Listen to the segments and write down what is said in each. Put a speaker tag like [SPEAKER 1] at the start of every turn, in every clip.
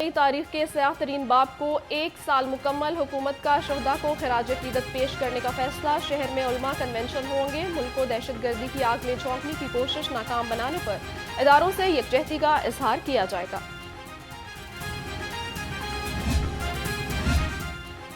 [SPEAKER 1] नई तारीख के सयाह तरीन बाब को 1 साल मुकम्मल। हुकूमत का शहदा को खराज अकीदत पेश करने का फैसला। शहर में उलमा कन्वेंशन होंगे। मुल्क को दहशतगर्दी की आग में झोंकने की कोशिश नाकाम बनाने पर इदारों से यकजहती का इजहार किया जाएगा।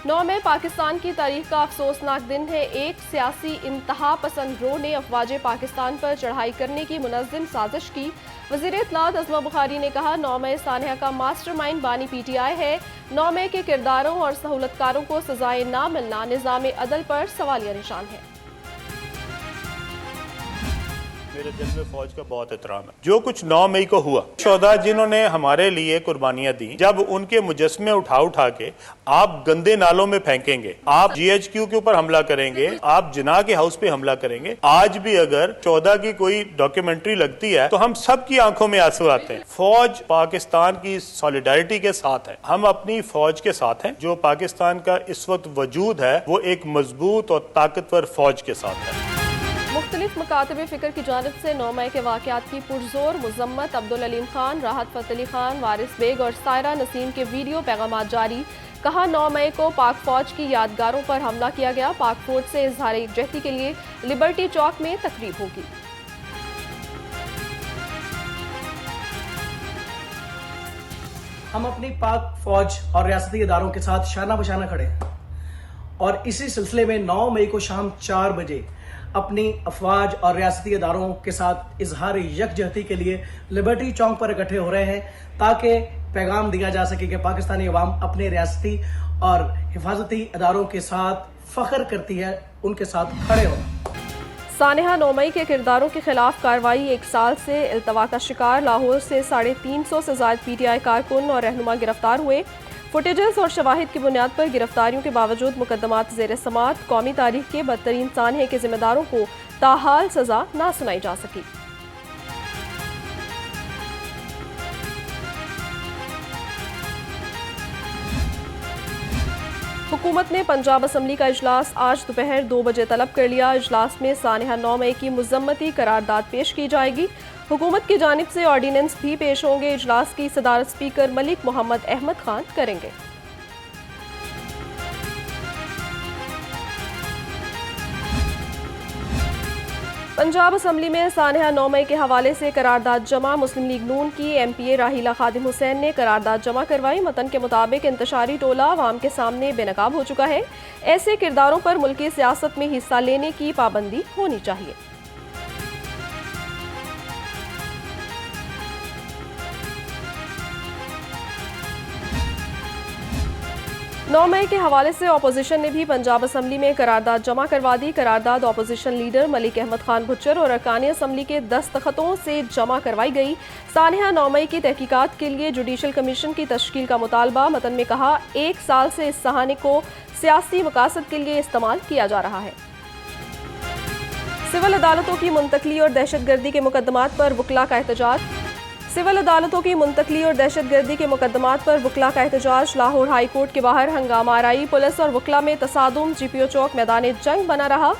[SPEAKER 1] 9 मई पाकिस्तान की तारीख का अफसोसनाक दिन है। एक सियासी इंतहा पसंद गिरोह ने अफवाज पाकिस्तान पर चढ़ाई करने की मुनज़्ज़म साजिश की। वज़ीर इत्तलात अज़मा बुखारी ने कहा, 9 मई सानिया का मास्टरमाइंड बानी PTI है। 9 मई के किरदारों और सहूलतकारों को सजाएं ना मिलना निज़ाम अदल पर सवालिया निशान है।
[SPEAKER 2] मेरे दिल में फौज का बहुत एहतराम है। जो कुछ 9 मई को हुआ, शोहदा जिन्होंने हमारे लिए कुर्बानियां दी, जब उनके मुजस्मे उठा के आप गंदे नालों में फेंकेंगे, आप GHQ के ऊपर हमला करेंगे, आप जिना के हाउस पे हमला करेंगे। आज भी अगर 14 की कोई डॉक्यूमेंट्री लगती है तो हम सब की आंखों में आंसू आते हैं। फौज पाकिस्तान की सॉलिडारिटी के साथ है। हम अपनी फौज के साथ हैं। जो पाकिस्तान का इस वक्त वजूद है वो एक मजबूत और ताकतवर फौज के साथ है।
[SPEAKER 1] मुख्तलिफ मकातबे फ़िक्र की जानिब से 9 मई के वाक़यात की पुरजोर मज़म्मत। अब्दुल अलीम खान, राहत फ़तेह अली खान, वारिस बेग और सायरा नसीम के वीडियो पैगामात जारी। कहा, 9 मई को पाक फ़ौज की यादगारों पर हमला किया गया। पाक फ़ौज से इजहार यकजहती के लिए लिबर्टी चौक में तकरीब होगी।
[SPEAKER 3] हम अपनी पाक फ़ौज और रियासती इदारों के साथ शाना बशाना खड़े हैं और इसी सिलसिले में 9 मई को शाम 4 बजे अपनी अफवाज और रियासती इदारों के साथ इजहार यकजहती के लिए लिबर्टी चौक पर इकट्ठे हो रहे हैं, ताकि पैगाम दिया जा सके कि पाकिस्तानी अवाम अपने रियासती और हिफाजती इदारों के साथ फख्र करती है, उनके साथ खड़े हो।
[SPEAKER 1] सानिया 9 मई के किरदारों के खिलाफ कार्रवाई। 1 साल से इल्तवा का शिकार। लाहौर से 350 से ज़ायद PTI कारकुन और रहनुमा गिरफ्तार हुए। फुटेजेस और शवाहिद की बुनियाद पर गिरफ्तारियों के बावजूद मुकदमात ज़ेर समात। कौमी तारीख के बदतरीन सानहे के जिम्मेदारों को ताहाल सजा ना सुनाई जा सकी। हुकूमत ने पंजाब असम्बली का इजलास आज दोपहर 2 बजे तलब कर लिया। इजलास में सानिया 9 मई की मुज़म्मती करारदाद पेश की जाएगी। हुकूमत की जानिब से ऑर्डीनेंस भी पेश होंगे। इजलास की सदारत स्पीकर मलिक मोहम्मद अहमद खान करेंगे। पंजाब असम्बली में सानिया 9 मई के हवाले से करारदाद जमा। मुस्लिम लीग नून की MPA राहिला खादिम हुसैन ने करारदाद जमा करवाई। मतन के मुताबिक इंतशारी टोला अवाम के सामने बेनकाब हो चुका है। ऐसे किरदारों पर मुल्की सियासत में हिस्सा लेने की पाबंदी होनी चाहिए। नौ मई के हवाले से अपोजिशन ने भी पंजाब असम्बली में करारदाद जमा करवा दी। करारदाद अपोजिशन लीडर मलिक अहमद खान भुच्चर और अरकानी असम्बली के दस्तखतों से जमा करवाई गई। सानिया 9 मई की तहकीकात के लिए जुडिशल कमीशन की तश्कील का मुतालबा। मतन में कहा, 1 साल से इस सहाने को सियासी मकासद के लिए इस्तेमाल किया जा रहा है। सिविल अदालतों की मुंतकली और दहशतगर्दी के मुकदमात पर वकला का एहतजाज। सिविल अदालतों की मुंतकली और दहशतगर्दी के मुकदमात पर वकला का एहतजाज। लाहौर हाई कोर्ट के बाहर हंगामा आराई। पुलिस और वकला में तसादुम। GPO चौक मैदान जंग बना रहा।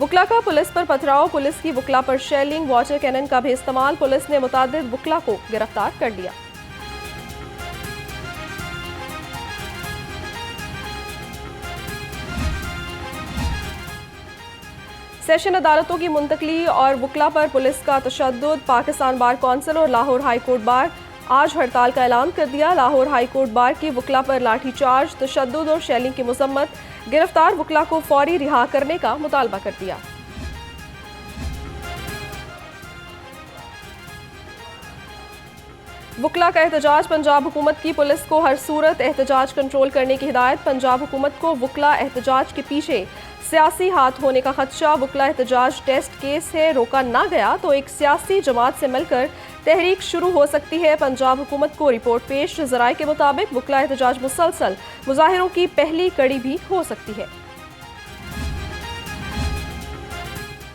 [SPEAKER 1] वकला का पुलिस पर पथराव। पुलिस की वकला पर शेलिंग, वाटर कैनन का भी इस्तेमाल। पुलिस ने मुतादिद वकला को गिरफ्तार कर लिया। सेशन अदालतों की मुंतकली और वकला पर पुलिस का तशद्दुद। पाकिस्तान बार कौंसिल और लाहौर हाई कोर्ट बार आज हड़ताल का ऐलान कर दिया। लाहौर हाई कोर्ट बार की वकला पर लाठीचार्ज, तशद्दुद और शेलिंग की मुजम्मत। गिरफ्तार वकला को फौरी रिहा करने का मुतालबा कर दिया। वकला का एहतजाज। पंजाब हुकूमत की पुलिस को हर सूरत एहतजाज कंट्रोल करने की हिदायत। पंजाब हुकूमत को वकला एहतजाज के पीछे सियासी हाथ होने का खदशा। वकला एहतजाज टेस्ट केस है, रोका ना गया तो एक सियासी जमात से मिलकर तहरीक शुरू हो सकती है। पंजाब हुकूमत को रिपोर्ट पेश। ज़राए के मुताबिक वकला एहतजाज मुसलसल मुजाहिरों की पहली कड़ी भी हो सकती है।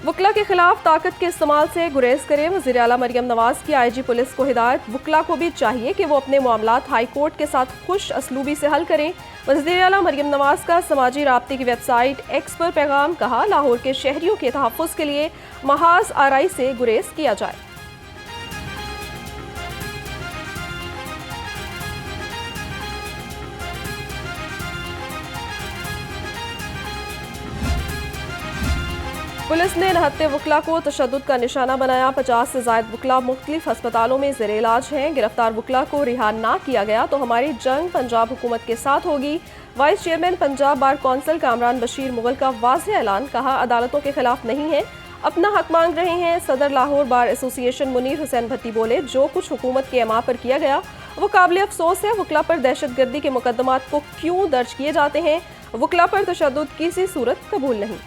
[SPEAKER 1] वकला के खिलाफ ताकत के इस्तेमाल से गुरेज करें। वज़ीर आला मरियम नवाज की IG पुलिस को हिदायत। वकला को भी चाहिए कि वो अपने मामलात हाई कोर्ट के साथ खुश असलूबी से हल करें। वज़ीर आला मरियम नवाज का समाजी राब्ते की वेबसाइट X पर पैगाम। कहा, लाहौर के शहरियों के तहफ़्फ़ुज़ के लिए महाज आराई से गुरेज किया जाए। पुलिस ने नहत्ते वकला को तशद्दुद का निशाना बनाया। 50 से ज़ायद वकला मुख्तलिफ अस्पतालों में ज़ेर इलाज हैं। गिरफ्तार वकला को रिहा ना किया गया तो हमारी जंग पंजाब हुकूमत के साथ होगी। Vice chairman Punjab bar council Kamran Bashir Mughal का वाज़ेह ऐलान। कहा, अदालतों के खिलाफ नहीं है, अपना हक मांग रहे हैं। सदर लाहौर बार एसोसिएशन मुनीर हुसैन भट्टी बोले, जो कुछ हुकूमत के अमा पर किया गया वो काबिल अफसोस है। वकला पर दहशतगर्दी के मुकदमात को क्यों दर्ज किए जाते हैं? वकला पर तशद्दुद किसी सूरत कबूल नहीं।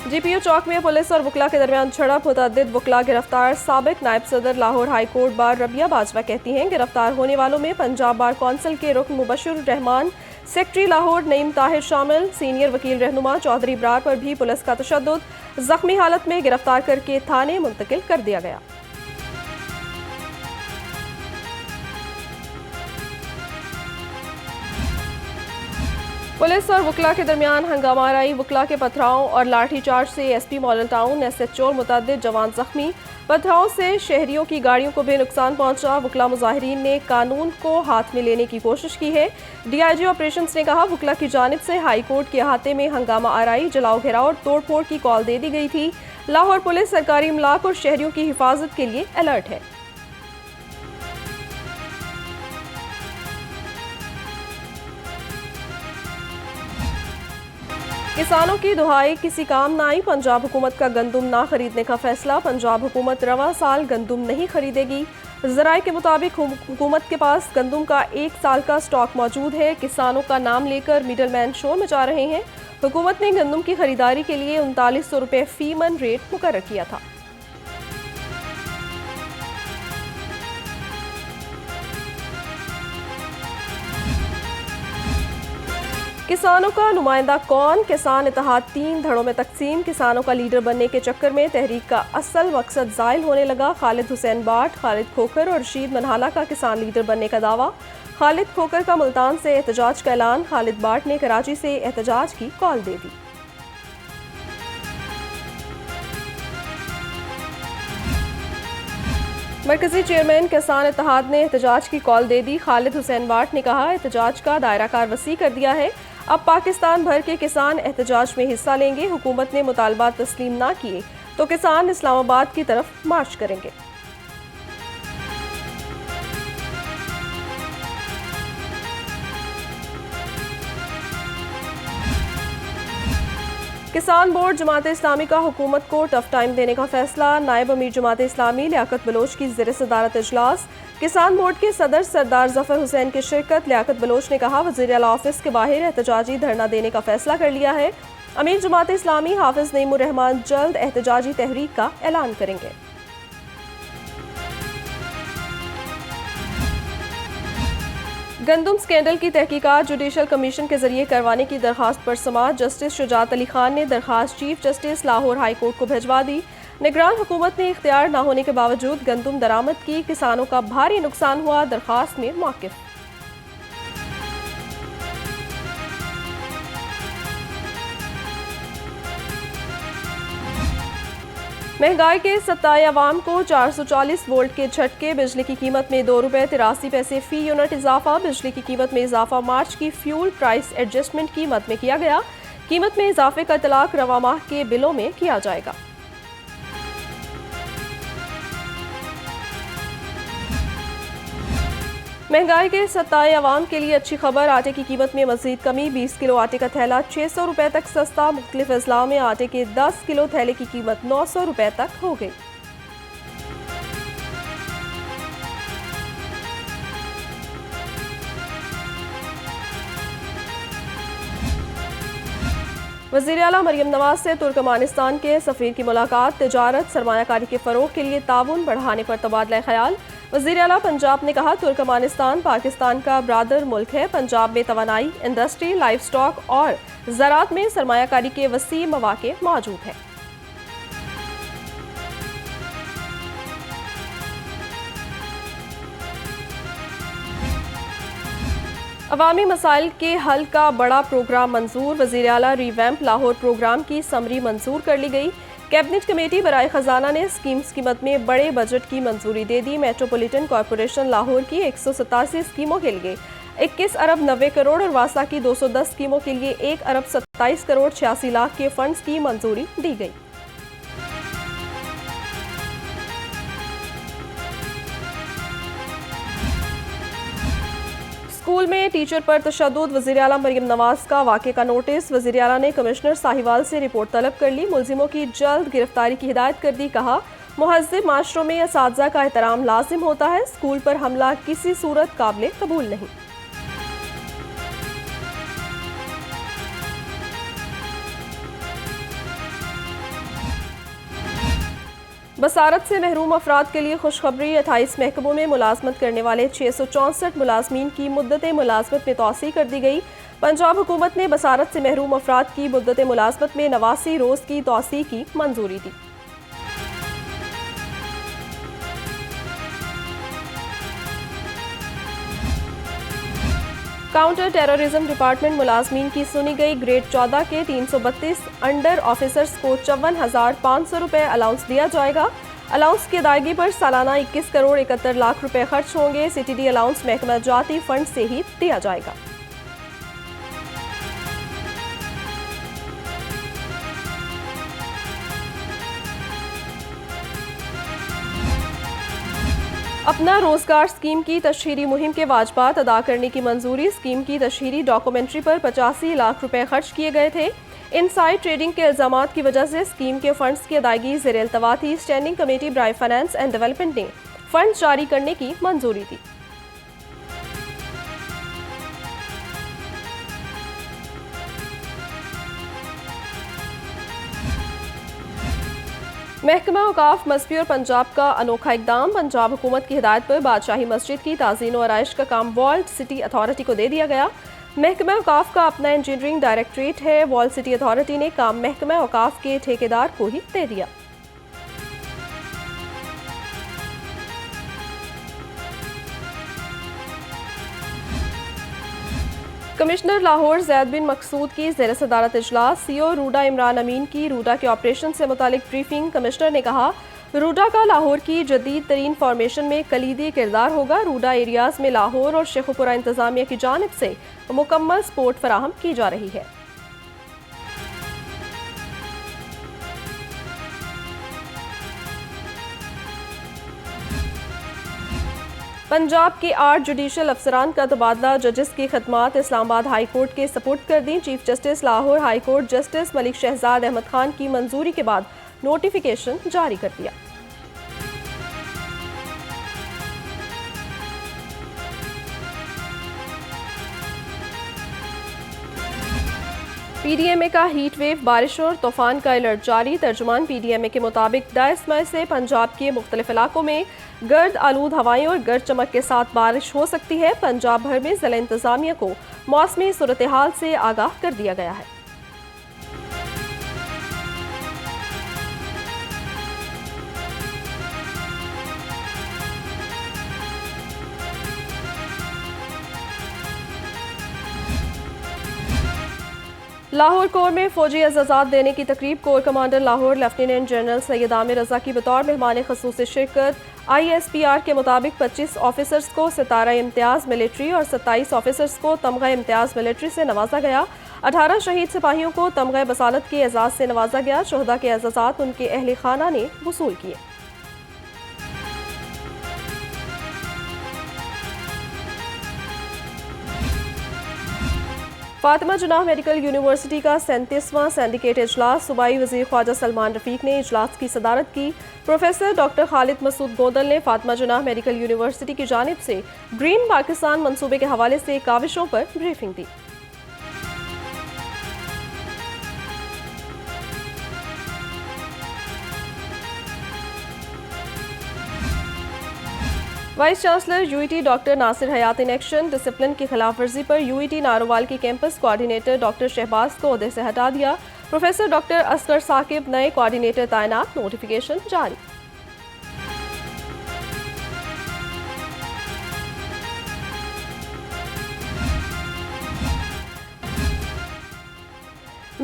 [SPEAKER 1] GPU चौक में पुलिस और वकला के दरमियान झड़प, मुतअद्दिद वकला गिरफ्तार। साबिक नायब सदर Lahore high court bar Rabia Bajwa कहती हैं, गिरफ्तार होने वालों में पंजाब बार कौंसिल के रुकन मुबश्शिर रहमान, सेक्रेटरी लाहौर नईम ताहिर शामिल। सीनियर वकील रहनुमा चौधरी ब्रार पर भी पुलिस का तशद्दुद, जख्मी हालत में गिरफ्तार करके थाने मुंतकिल कर दिया गया। पुलिस और वकला के दरमियान हंगामा आई। वकला के पथराव और लाठीचार्ज से SP मॉडल टाउन, SHO और मुतअद्दिद जवान जख्मी। पथराव से शहरियों की गाड़ियों को भी नुकसान पहुंचा। वकला मुजाहिरीन ने कानून को हाथ में लेने की कोशिश की है। DIG ऑपरेशंस ने कहा, वकला की जानिब से हाई कोर्ट के अहाते में हंगामा आराई, जलाओ घेराव और तोड़ फोड़ की कॉल दे दी गई थी। लाहौर पुलिस सरकारी इमलाक और शहरियों की हिफाजत के लिए अलर्ट है। किसानों की दुहाई किसी काम ना आई, पंजाब हुकूमत का गंदुम ना खरीदने का फैसला। पंजाब हुकूमत रवा साल गंदुम नहीं खरीदेगी। ज़राए के मुताबिक हुकूमत के पास गंदुम का 1 साल का स्टॉक मौजूद है। किसानों का नाम लेकर मिडलमैन शोर मचा रहे हैं। हुकूमत ने गंदुम की खरीदारी के लिए 3900 रुपये फी मन रेट मुकर्रर किया था। किसानों का नुमाइंदा कौन? किसान इत्तेहाद 3 धड़ों में तकसीम। किसानों का लीडर बनने के चक्कर में तहरीक का असल मकसद ज़ाइल होने लगा। खालिद हुसैन बाट, खालिद खोखर और रशीद मनहाला का किसान लीडर बनने का दावा। खालिद खोखर का मुल्तान से एहतजाज का ऐलान। खालिद बाट ने कराची से एहतजाज की कॉल दे दी। मरकजी चेयरमैन किसान इत्तेहाद ने एहतजाज की कॉल दे दी। खालिद हुसैन बाट ने कहा, एहतजाज का दायरा कार वसी कर दिया है, अब पाकिस्तान भर के किसान एहतजाज में हिस्सा लेंगे। हुकूमत ने मुतालबात तस्लीम ना किए तो किसान इस्लामाबाद की तरफ मार्च करेंगे। किसान बोर्ड जमात इस्लामी का हुकूमत को टफ टाइम देने का फैसला। नायब अमीर जमात इस्लामी लियाकत बलोच की ज़ेर सदारत इजलास। किसान बोर्ड के सदर सरदार जफर हुसैन की शिरकत। लियाकत बलोच ने कहा, वज़ीर आला ऑफिस के बाहर एहतजाजी धरना देने का फैसला कर लिया है। अमीर जमात इस्लामी हाफिज नईमुर रहमान जल्द एहतजाजी तहरीक का ऐलान करेंगे। गंदुम स्कैंडल की तहकीकात जुडिशल कमीशन के जरिए करवाने की दरखास्त पर समाअत। जस्टिस शुजात अली खान ने दरखास्त chief justice Lahore high court को भिजवा दी। निगरान हुकूमत ने इख्तियार न होने के बावजूद गंदुम दरामद की। किसानों का भारी नुकसान हुआ, दरखास्त में मौक़िफ़। महंगाई के सताए अवाम को 440 वोल्ट के झटके। बिजली की कीमत में 2 रुपये 83 पैसे फी यूनिट इजाफा। बिजली की कीमत में इजाफा मार्च की फ्यूल प्राइस एडजस्टमेंट कीमत में किया गया। कीमत में इजाफे का इतलाक रवा माह के बिलों में किया जाएगा। महंगाई के सताए अवाम के लिए अच्छी खबर। आटे की कीमत में मजीद कमी। 20 किलो आटे का थैला 600 रुपये तक सस्ता। मुख्तलिफ अजलाओं में आटे के 10 किलो थैले की कीमत 900 रुपये तक हो गई। वज़ीर आला मरियम नवाज से तुर्कमानिस्तान के सफ़ीर की मुलाकात। तिजारत सरमायाकारी के फ़रोग़ के लिए ताउन बढ़ाने पर तबादला ख्याल। वज़ीर आला पंजाब ने कहा, तुर्कमानिस्तान पाकिस्तान का ब्रादर मुल्क है। पंजाब में तवानाई, इंडस्ट्री, लाइफ स्टॉक और ज़राअत में सरमायाकारी के वसी मौक़े मौजूद हैं। अवामी मसाइल के हल का बड़ा प्रोग्राम मंजूर। वज़ीर आला रिवैम्प लाहौर प्रोग्राम की समरी मंजूर कर ली गई। कैबिनेट कमेटी बराए खजाना ने स्कीम्स की मद में बड़े बजट की मंजूरी दे दी। मेट्रोपॉलिटन कॉरपोरेशन लाहौर की 187 स्कीमों के लिए 21 अरब 90 करोड़ और वासा की 210 स्कीमों के लिए 1 अरब 27 करोड़ 86 लाख के फंड्स की मंजूरी दी गई। स्कूल में टीचर पर तशद्दुद, वज़ीर आला मरियम नवाज का वाक़े का नोटिस। वज़ीर आला ने कमिश्नर साहिवाल से रिपोर्ट तलब कर ली। मुलजिमों की जल्द गिरफ्तारी की हिदायत कर दी। कहा, मुहज़्ज़िब माशरों में असातिज़ा का एहतराम लाजिम होता है। स्कूल पर हमला किसी सूरत काबिल कबूल नहीं। बसारत से महरूम अफराद के लिए खुशखबरी। 28 महकमों में मुलाजमत करने वाले 664 मुलाजमीन की मुद्दत मुलाजमत में तोसी कर दी गई। पंजाब हुकूमत ने बसारत से महरूम अफराद की मुद्दत मुलाजमत में 89 रोज़ की तोसी की मंजूरी दी। काउंटर टेररिज्म डिपार्टमेंट मुलाजमीन की सुनी गई। ग्रेड 14 के 332 अंडर ऑफिसर्स को 54,500 रुपये अलाउंस दिया जाएगा। अलाउंस की अदायगी पर सालाना 21 करोड़ 71 लाख रुपए खर्च होंगे। CTD अलाउंस महकमा जाती फंड से ही दिया जाएगा। अपना रोजगार स्कीम की तशहीरी मुहिम के वाजबात अदा करने की मंजूरी। स्कीम की तशहीरी डॉक्यूमेंट्री पर 85 लाख रुपए खर्च किए गए थे। इनसाइड ट्रेडिंग के इल्जामात की वजह से स्कीम के फंड्स की अदायगी ज़ेर इल्तवा थी। स्टैंडिंग कमेटी बराए फाइनेंस एंड डेवलपमेंट ने फंड जारी करने की मंजूरी दी। महकमा औकाफ मस्बी और पंजाब का अनोखा इकदाम। पंजाब हुकूमत की हिदायत पर बादशाही मस्जिद की ताज़ीन और आराइश का काम वॉल्ट सिटी अथॉरिटी को दे दिया गया। महकमा औकाफ का अपना इंजीनियरिंग डायरेक्टरेट है। वॉल्ट सिटी अथॉरिटी ने काम महकमा औकाफ के ठेकेदार को ही दे दिया। कमिश्नर लाहौर ज़ैद बिन मकसूद की ज़ेर सदारत इजलास। CO रूडा इमरान अमीन की रूडा के ऑपरेशन से मुतालिक ब्रीफिंग। कमिश्नर ने कहा, रूडा का लाहौर की जदीद तरीन फॉर्मेशन में कलीदी किरदार होगा। रूडा एरियाज में लाहौर और शेखुपुरा इंतजामिया की जानिब से मुकम्मल सपोर्ट फराहम की जा रही है। पंजाब के 8 जुडिशल अफसरान का तबादला। जजेस की खदमात इस्लामाबाद हाई कोर्ट के सपुर्द कर दी। Chief justice Lahore high court justice Malik Shahzad Ahmad Khan की मंजूरी के बाद नोटिफिकेशन जारी कर दिया। PDMA का हीट वेव, बारिश और तूफान का अलर्ट जारी। तर्जुमान PDMA के मुताबिक 10 मई से पंजाब के मुख्तलिफ इलाकों में गर्द आलूद हवाएं और गर्द चमक के साथ बारिश हो सकती है। पंजाब भर में जिला इंतजामिया को मौसमी सूरत हाल से आगाह कर दिया गया है। लाहौर कोर में फौजी एजाज़ात देने की तकरीब। Core commander Lahore lieutenant general Syed Aamir Raza की बतौर मेहमान ख़ुसूसी शिरकत। ISPR के मुताबिक 25 ऑफिसर्स को सितारा इम्तियाज़ मिलिट्री और 27 ऑफिसर्स को तमगा इम्तियाज़ मिलिट्री से नवाजा गया। 18 शहीद सिपाहियों को तमगा बसालत के एजाज़ से नवाजा गया। शोहदा के एजाज़ात उनके अहले खाना ने वसूल किए। फातिमा जनाह मेडिकल यूनिवर्सिटी का 37वां सिंडिकेट इजलास। सूबाई वज़ीर ख्वाजा सलमान रफ़ीक ने इजलास की सदारत की। प्रोफेसर डॉक्टर खालिद मसूद गोंदल ने फातिमा जनाह मेडिकल यूनिवर्सिटी की जानिब से ग्रीन पाकिस्तान मंसूबे के हवाले से काविशों पर ब्रीफिंग दी। Vice chancellor UET doctor Nasir Hayat in action. Discipline की खिलाफ वर्जी पर UET नारोवाल की कैंपस कोऑर्डिनेटर डॉक्टर शहबाज को ओहदे से हटा दिया। प्रोफेसर डॉक्टर असगर साकिब नए कोऑर्डिनेटर तैनात। नोटिफिकेशन जारी।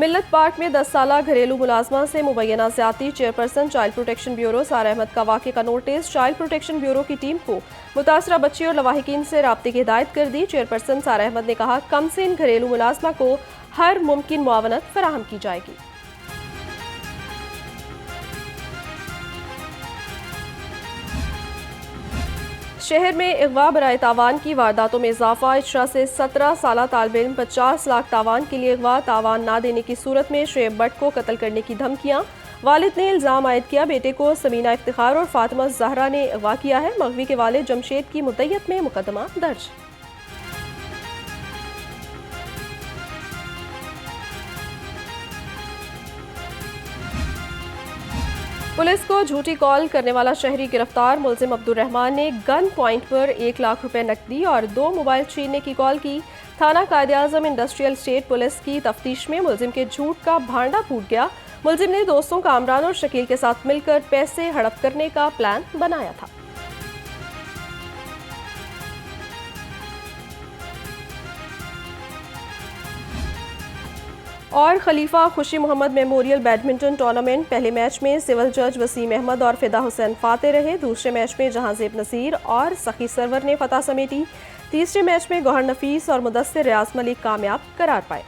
[SPEAKER 1] मिल्लत पार्क में 10 साला घरेलू मुलाजमा से मुबैना ज़्यादती, चेयरपर्सन चाइल्ड प्रोटेक्शन ब्यूरो सारा अहमद का वाक़े का नोटिस। चाइल्ड प्रोटेक्शन ब्यूरो की टीम को मुतासरा बच्ची और लवाहिकीन से राब्ते की हिदायत कर दी। चेयरपर्सन सारा अहमद ने कहा, कम से इन घरेलू मुलाजमा को हर मुमकिन मुआवनत फराहम की जाएगी। शहर में अगवा बराए तावान की वारदातों में इजाफा। इशरा से 17 साला तालिब इल्म 50 लाख तावान के लिए अगवा, तावान ना देने की सूरत में शुएब भट्ट को कत्ल करने की धमकियां। वालिद ने इल्जाम आयद किया, बेटे को समीना इफ्तिखार और फातिमा जहरा ने अगवा किया है। मगवी के वालिद जमशेद की मुद्दत में मुकदमा दर्ज। पुलिस को झूठी कॉल करने वाला शहरी गिरफ्तार। मुलजिम अब्दुल रहमान ने गन पॉइंट पर 1 लाख रुपए नकदी और 2 मोबाइल छीनने की कॉल की। थाना कायद-ए-आज़म इंडस्ट्रियल स्टेट पुलिस की तफ्तीश में मुलजिम के झूठ का भांडा फूट गया। मुलजिम ने दोस्तों कामरान और शकील के साथ मिलकर पैसे हड़प करने का प्लान बनाया था। और खलीफा खुशी मोहम्मद मेमोरियल बैडमिंटन टूर्नामेंट, पहले मैच में सिविल जज वसीम अहमद और फिदा हुसैन फाते रहे। दूसरे मैच में जहांजेब नसीर और सखी सरवर ने फतह समेटी। तीसरे मैच में गौहर नफीस और मुदस्सिर रियाज मलिक कामयाब करार पाए।